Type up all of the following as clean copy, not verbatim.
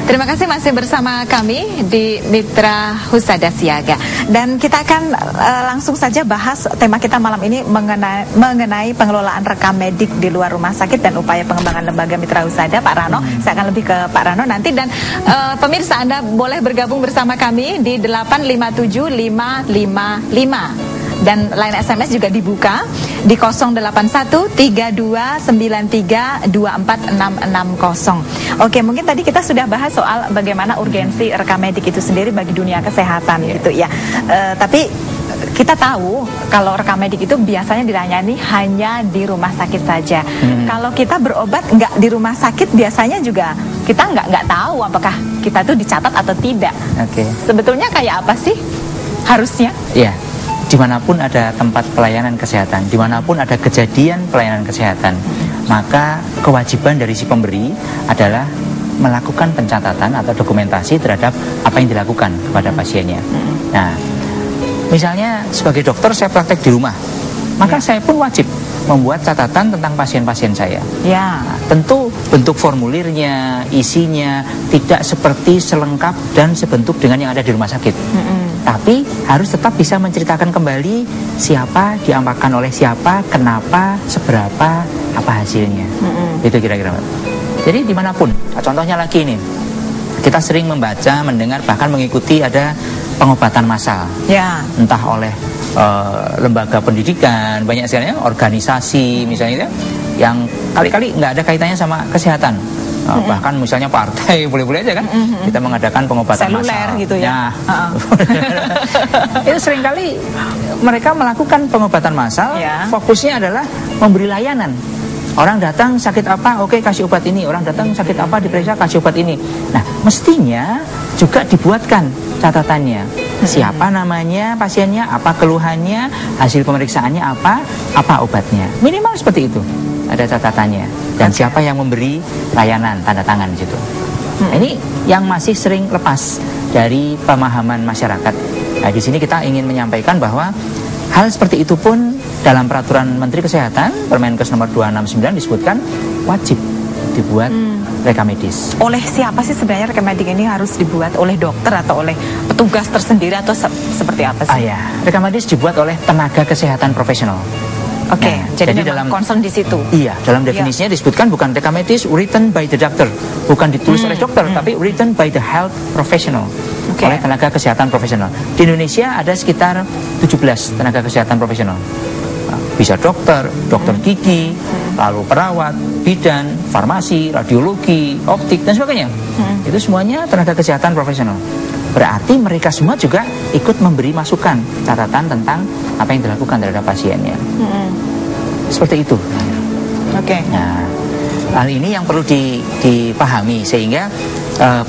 Terima kasih masih bersama kami di Mitra Husada Siaga. Dan kita akan langsung saja bahas tema kita malam ini mengenai pengelolaan rekam medik di luar rumah sakit dan upaya pengembangan lembaga Mitra Husada. Pak Rano, saya akan lebih ke Pak Rano nanti. Dan pemirsa, Anda boleh bergabung bersama kami di 8575555. Dan line SMS juga dibuka di 0813293246660. Oke, mungkin tadi kita sudah bahas soal bagaimana urgensi rekam medik itu sendiri bagi dunia kesehatan gitu ya. Tapi kita tahu kalau rekam medik itu biasanya ditanyani hanya di rumah sakit saja. Kalau kita berobat nggak di rumah sakit, biasanya juga kita nggak tahu apakah kita tuh dicatat atau tidak. Sebetulnya kayak apa sih harusnya? Iya. Dimanapun ada tempat pelayanan kesehatan, dimanapun ada kejadian pelayanan kesehatan, maka kewajiban dari si pemberi adalah melakukan pencatatan atau dokumentasi terhadap apa yang dilakukan kepada pasiennya. Nah, misalnya sebagai dokter saya praktek di rumah, maka saya pun wajib membuat catatan tentang pasien-pasien saya. Nah, tentu bentuk formulirnya, isinya tidak seperti selengkap dan sebentuk dengan yang ada di rumah sakit. Tapi harus tetap bisa menceritakan kembali siapa, diamalkan oleh siapa, kenapa, seberapa, apa hasilnya. Itu kira-kira. Jadi dimanapun, contohnya lagi ini, kita sering membaca, mendengar, bahkan mengikuti ada pengobatan massal. Entah oleh lembaga pendidikan, banyak sekali ya, organisasi misalnya, yang kali-kali nggak ada kaitannya sama kesehatan. Bahkan misalnya partai boleh-boleh aja kan kita mengadakan pengobatan massal gitu ya. Itu seringkali mereka melakukan pengobatan massal, fokusnya adalah memberi layanan. Orang datang sakit apa, oke kasih obat ini. Orang datang sakit apa, diperiksa kasih obat ini. Nah, mestinya juga dibuatkan catatannya. Siapa namanya pasiennya, apa keluhannya, hasil pemeriksaannya apa obatnya. Minimal seperti itu. Ada catatannya, dan siapa yang memberi layanan, tanda tangan di situ. Nah, ini yang masih sering lepas dari pemahaman masyarakat. Nah, di sini kita ingin menyampaikan bahwa hal seperti itu pun dalam peraturan Menteri Kesehatan Permenkes nomor 269 disebutkan wajib dibuat rekam medis. Oleh siapa sih sebenarnya rekam medik ini harus dibuat? Oleh dokter atau oleh petugas tersendiri atau seperti apa sih? Rekam medis dibuat oleh tenaga kesehatan profesional. Jadi dalam concern di situ. Iya, dalam definisinya disebutkan bukan rekam medis written by the doctor, bukan ditulis oleh dokter, tapi written by the health professional, oleh tenaga kesehatan profesional. Di Indonesia ada sekitar 17 tenaga kesehatan profesional. Bisa dokter, dokter gigi, lalu perawat, bidan, farmasi, radiologi, optik dan sebagainya. Itu semuanya tenaga kesehatan profesional. Berarti mereka semua juga ikut memberi masukan, catatan tentang apa yang dilakukan terhadap pasiennya. Seperti itu. Nah, hal ini yang perlu dipahami sehingga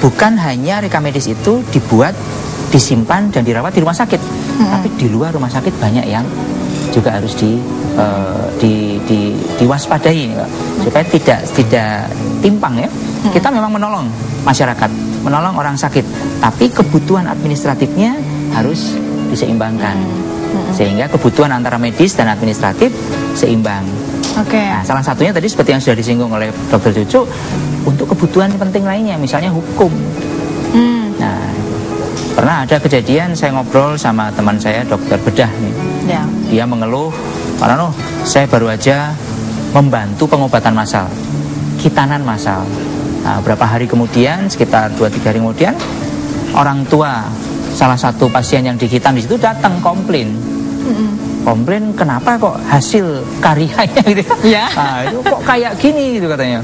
bukan hanya rekam medis itu dibuat, disimpan dan dirawat di rumah sakit, tapi di luar rumah sakit banyak yang juga harus diwaspadai, supaya tidak timpang ya. Kita memang menolong masyarakat, menolong orang sakit, tapi kebutuhan administratifnya harus diseimbangkan, sehingga kebutuhan antara medis dan administratif seimbang. Nah, salah satunya tadi seperti yang sudah disinggung oleh Dr. Cucu, untuk kebutuhan penting lainnya, misalnya hukum. Nah, pernah ada kejadian saya ngobrol sama teman saya dokter bedah nih. Dia mengeluh, Pak Rano, saya baru aja membantu pengobatan massal, khitanan massal. Nah, beberapa hari kemudian, sekitar 2-3 hari kemudian, orang tua salah satu pasien yang dikhitan di situ datang komplain. Komplain kenapa kok hasil karyanya gitu ya. Nah, itu kok kayak gini gitu katanya.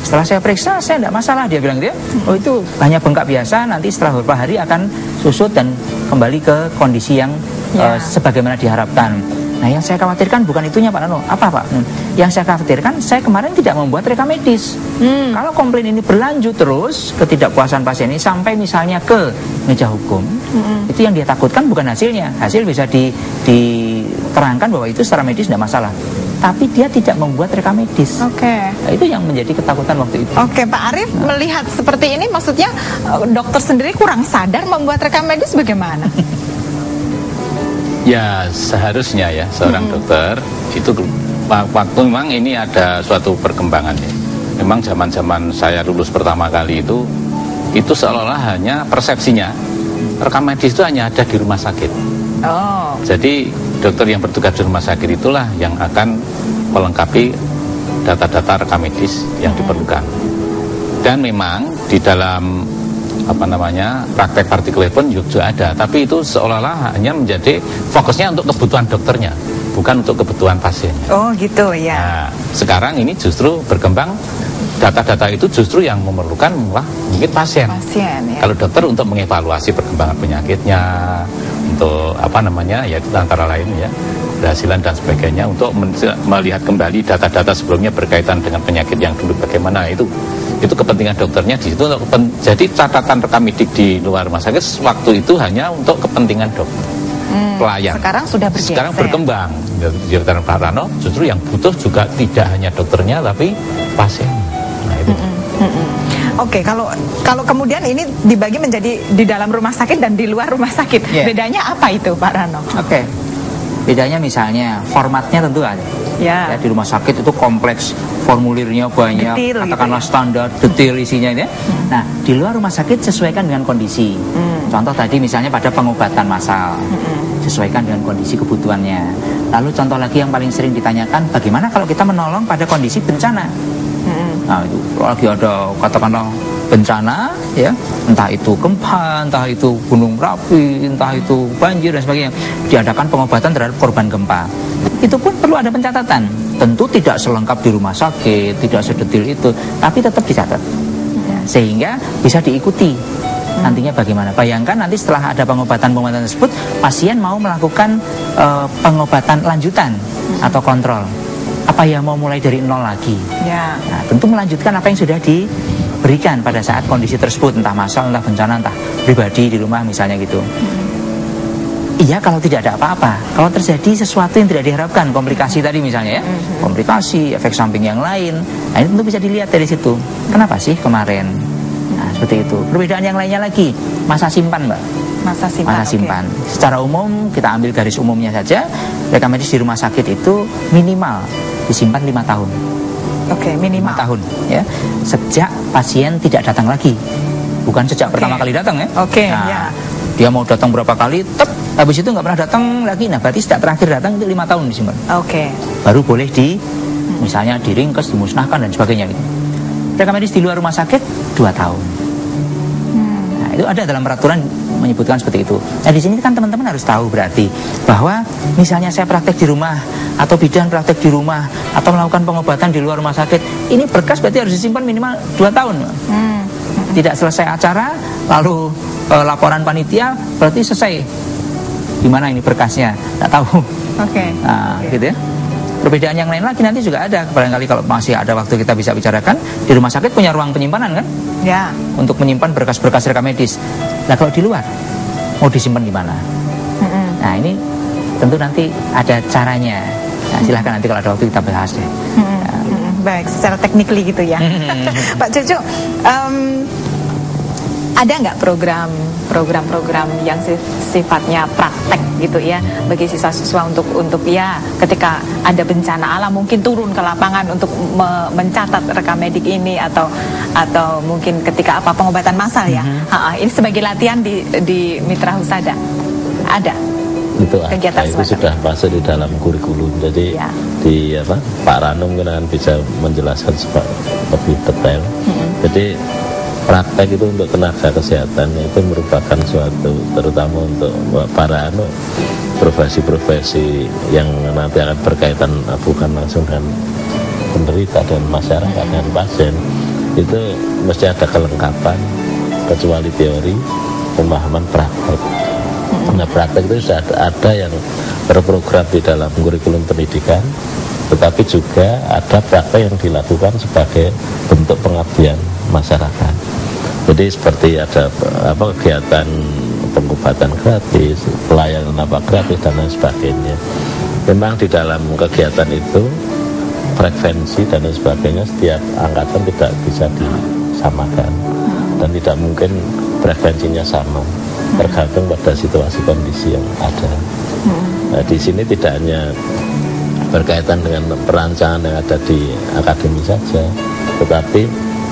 Setelah saya periksa, saya tidak masalah, dia bilang gitu ya. Oh, itu hanya bengkak biasa, nanti setelah beberapa hari akan susut dan kembali ke kondisi yang sebagaimana diharapkan. Nah, yang saya khawatirkan bukan itunya Pak Rano. Apa Pak? Yang saya khawatirkan, saya kemarin tidak membuat rekam medis. Kalau komplain ini berlanjut terus, ketidakpuasan pasien ini sampai misalnya ke meja hukum, itu yang dia takutkan bukan hasilnya. Hasil bisa diterangkan bahwa itu secara medis tidak masalah, tapi dia tidak membuat rekam medis. Nah, itu yang menjadi ketakutan waktu itu. Pak Arief, melihat seperti ini, maksudnya dokter sendiri kurang sadar membuat rekam medis bagaimana? Ya, seharusnya ya seorang dokter itu waktu memang ini ada suatu perkembangan ya. Memang zaman-zaman saya lulus pertama kali itu itu seolah-olah hanya persepsinya rekam medis itu hanya ada di rumah sakit. Oh. Jadi dokter yang bertugas di rumah sakit itulah yang akan melengkapi data-data rekam medis yang diperlukan. Dan memang di dalam praktek partikel pun juga ada, tapi itu seolah-olah hanya menjadi fokusnya untuk kebutuhan dokternya, bukan untuk kebutuhan pasien. Oh gitu ya. Nah, sekarang ini justru berkembang data-data itu justru yang memerlukan malah mungkin pasien. Pasien ya. Kalau dokter untuk mengevaluasi perkembangan penyakitnya, untuk ya itu antara lain ya keberhasilan dan sebagainya, untuk melihat kembali data-data sebelumnya berkaitan dengan penyakit yang dulu bagaimana, itu kepentingan dokternya di situ. Jadi catatan rekam medik di luar rumah sakit waktu itu hanya untuk kepentingan dokter pelayan. Sekarang sudah bergeser. Sekarang berkembang. Di Pak Rano justru yang butuh juga tidak hanya dokternya tapi pasien. Nah itu. Oke, kalau kemudian ini dibagi menjadi di dalam rumah sakit dan di luar rumah sakit, bedanya apa itu Pak Rano? Oke. Bedanya misalnya formatnya tentu ada. Ya, di rumah sakit itu kompleks, formulirnya banyak, detail, katakanlah gitu, standar, detail isinya ya. Nah, di luar rumah sakit sesuaikan dengan kondisi. Contoh tadi misalnya pada pengobatan massal, sesuaikan dengan kondisi kebutuhannya. Lalu contoh lagi yang paling sering ditanyakan, bagaimana kalau kita menolong pada kondisi bencana? Nah, itu lagi ada katakanlah bencana ya, entah itu gempa, entah itu gunung berapi, entah itu banjir dan sebagainya, diadakan pengobatan terhadap korban gempa. Itu pun perlu ada pencatatan. Tentu tidak selengkap di rumah sakit, tidak sedetil itu, tapi tetap dicatat sehingga bisa diikuti nantinya bagaimana. Bayangkan nanti setelah ada pengobatan tersebut, pasien mau melakukan pengobatan lanjutan atau kontrol, apa ya, mau mulai dari nol lagi ya. Nah, tentu melanjutkan apa yang sudah diberikan pada saat kondisi tersebut, entah massal, entah bencana, entah pribadi di rumah misalnya gitu. Iya, kalau tidak ada apa-apa. Kalau terjadi sesuatu yang tidak diharapkan, komplikasi tadi misalnya ya, komplikasi, efek samping yang lain, nah ini tentu bisa dilihat dari situ. Kenapa sih kemarin? Nah, seperti itu. Perbedaan yang lainnya lagi, masa simpan Mbak. Masa simpan. Okay. Secara umum, kita ambil garis umumnya saja, rekam medis di rumah sakit itu minimal disimpan 5 tahun. Oke, minimal 5 tahun ya. Sejak pasien tidak datang lagi. Bukan sejak pertama kali datang ya. Oke, nah, ya. Dia mau datang berapa kali, habis itu nggak pernah datang lagi. Nah, berarti sejak terakhir datang itu 5 tahun disimpan. Oke. Baru boleh misalnya diringkes, dimusnahkan dan sebagainya gitu. Rekam medis di luar rumah sakit 2 tahun. Nah, itu ada dalam peraturan menyebutkan seperti itu. Nah, di sini kan teman-teman harus tahu berarti bahwa misalnya saya praktek di rumah atau bidan praktek di rumah atau melakukan pengobatan di luar rumah sakit, ini berkas berarti harus disimpan minimal 2 tahun. Tidak selesai acara lalu laporan panitia berarti selesai. Gimana ini berkasnya? Nggak tahu. Nah, gitu ya. Perbedaan yang lain lagi nanti juga ada. Barangkali kalau masih ada waktu kita bisa bicarakan. Di rumah sakit punya ruang penyimpanan kan? Ya. Untuk menyimpan berkas-berkas rekam medis. Nah, kalau di luar mau disimpan di mana? Nah, ini tentu nanti ada caranya. Nah, silahkan nanti kalau ada waktu kita bahas deh. Baik, secara technically gitu ya. Pak Cucu, ada nggak program yang sifatnya praktek gitu ya bagi siswa-siswa untuk ya ketika ada bencana alam mungkin turun ke lapangan untuk mencatat rekam medik ini atau mungkin ketika pengobatan massal ya. Ini sebagai latihan di Mitra Husada ada. Itu kegiatan itu sudah masuk di dalam kurikulum. Jadi Pak Rano mungkin akan bisa menjelaskan lebih detail. Jadi praktek itu untuk tenaga kesehatan itu merupakan suatu, terutama untuk para profesi-profesi yang nanti akan berkaitan bukan langsung dengan penderita dan masyarakat dan pasien, itu mesti ada kelengkapan kecuali teori, pemahaman praktek. Nah, praktek itu sudah ada yang terprogram di dalam kurikulum pendidikan, tetapi juga ada praktek yang dilakukan sebagai bentuk pengabdian masyarakat. Jadi seperti ada kegiatan pengobatan gratis, pelayanan gratis dan lain sebagainya. Memang di dalam kegiatan itu frekuensi dan lain sebagainya setiap angkatan tidak bisa disamakan dan tidak mungkin frekuensinya sama, tergantung pada situasi kondisi yang ada. Nah, di sini tidak hanya berkaitan dengan perancangan yang ada di akademi saja, tetapi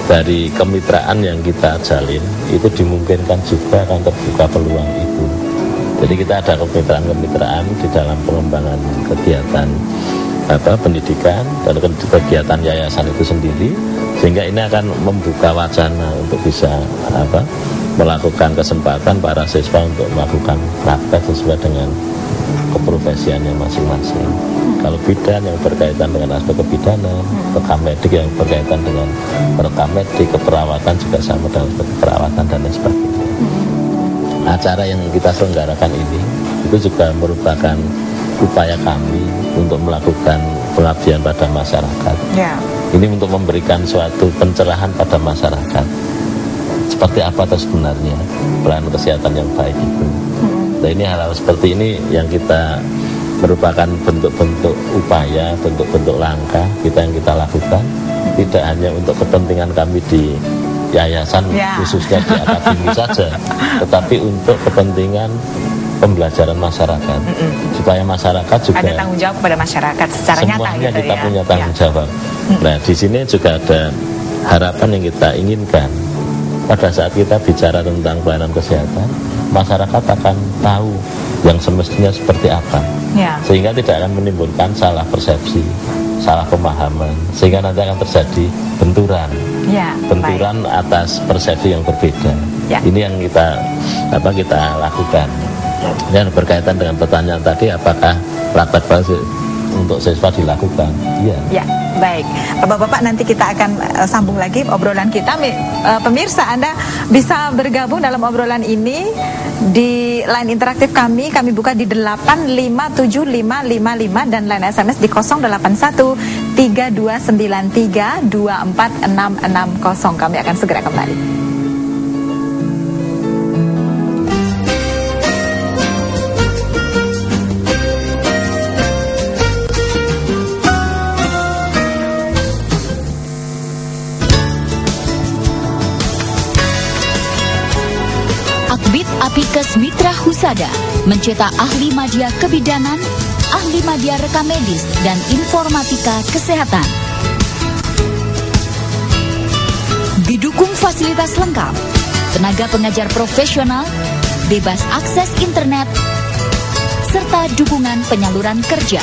dari kemitraan yang kita jalin itu dimungkinkan juga akan terbuka peluang itu. Jadi kita ada kemitraan-kemitraan di dalam pengembangan kegiatan pendidikan dan kegiatan yayasan itu sendiri, sehingga ini akan membuka wacana untuk bisa melakukan kesempatan para siswa untuk melakukan praktek sesuai dengan keprofesiannya masing-masing. Kalau bidan yang berkaitan dengan aspek kebidanan, rekam medik yang berkaitan dengan rekam medik, keperawatan juga sama dengan aspek keperawatan dan lain sebagainya. Acara yang kita selenggarakan ini itu juga merupakan upaya kami untuk melakukan pengabdian pada masyarakat. Ini untuk memberikan suatu pencerahan pada masyarakat. Seperti apa sebenarnya pelayanan kesehatan yang baik itu. Nah, ini hal-hal seperti ini yang kita merupakan bentuk-bentuk upaya, bentuk-bentuk langkah yang kita lakukan, tidak hanya untuk kepentingan kami di yayasan khususnya di akademi saja, tetapi untuk kepentingan pembelajaran masyarakat, supaya masyarakat juga ada tanggung jawab kepada masyarakat secara nyata. Semuanya gitu kita punya tanggung jawab. Nah, di sini juga ada harapan yang kita inginkan. Pada saat kita bicara tentang pelayanan kesehatan, masyarakat akan tahu yang semestinya seperti apa, sehingga tidak akan menimbulkan salah persepsi, salah pemahaman, sehingga nanti akan terjadi benturan atas persepsi yang berbeda. Ini yang kita lakukan. Dan berkaitan dengan pertanyaan tadi, apakah praktek basic untuk siswa dilakukan? Iya. Baik, Bapak-bapak, nanti kita akan sambung lagi obrolan kita. Pemirsa, Anda bisa bergabung dalam obrolan ini di line interaktif kami buka di 857555 dan line SMS di 0813293246660. Kami akan segera kembali. Apikes Mitra Husada mencetak ahli media kebidanan, ahli media rekam medis, dan informatika kesehatan. Didukung fasilitas lengkap, tenaga pengajar profesional, bebas akses internet, serta dukungan penyaluran kerja.